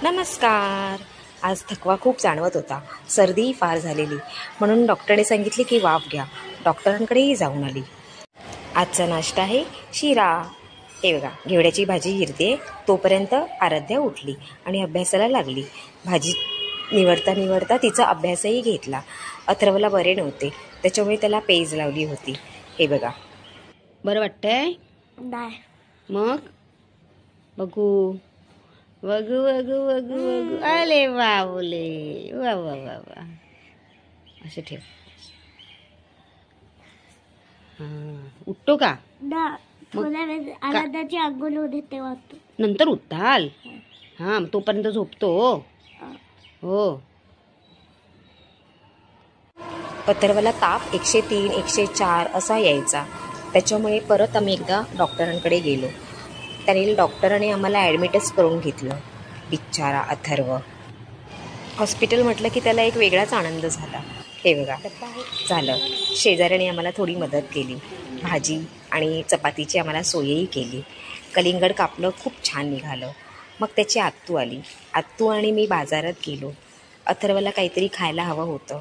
नमस्कार. आज थकवा खूप जाणवत होता, सर्दीही फार झालेली, म्हणून डॉक्टरने सांगितले की वाफ घ्या. डॉक्टरांकडेही जाऊन आली. आजचा नाश्ता आहे शिरा. हे बघा, घेवड्याची भाजी हिरते तोपर्यंत आराध्या उठली आणि अभ्यासाला लागली. भाजी निवडता निवडता तिचा अभ्यासही घेतला. अथर्वला बरे नव्हते, त्याच्यामुळे त्याला पेज लावली होती. हे बघा. बरं वाटतंय? नाही. मग बघू बघू बघू बघू बघू. अरे बाबुले, वा वा वा वा. असे ठेव. उठतो का? थोड्या वेळ आराध्याची अंघोळ होते तेव्हा नंतर उठाल. हां, तोपर्यंत झोपतो. हो. अथर्वला ताप 103 104 असा यायचा. त्याच्यामुळे परत आम्ही एकदा डॉक्टरांकडे गेलो. त्याने डॉक्टरांनी आम्हाला ॲडमिटच करून घेतलं. बिचारा अथर्व. हॉस्पिटल म्हटलं की त्याला एक वेगळाच आनंद झाला. हे बघा झालं. शेजाऱ्याने आम्हाला थोडी मदत केली. भाजी आणि चपातीची आम्हाला सोयही केली. कलिंगड कापलं, खूप छान निघालं. मग त्याची आत्तू आली. आत्तू आणि मी बाजारात गेलो. अथर्वला काहीतरी खायला हवं होतं.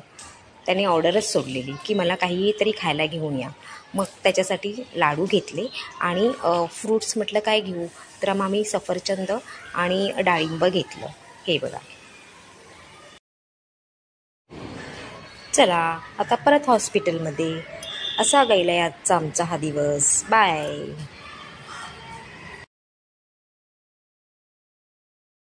त्याने ऑर्डरच सोडलेली की मला काहीही तरी खायला घेऊन या. मग त्याच्यासाठी लाडू घेतले आणि फ्रूट्स म्हटलं काय घेऊ, तर मग आम्ही सफरचंद आणि डाळिंब घेतलं. हे बघा. चला आता परत हॉस्पिटलमध्ये. असा गेला आजचा आमचा हा दिवस. बाय.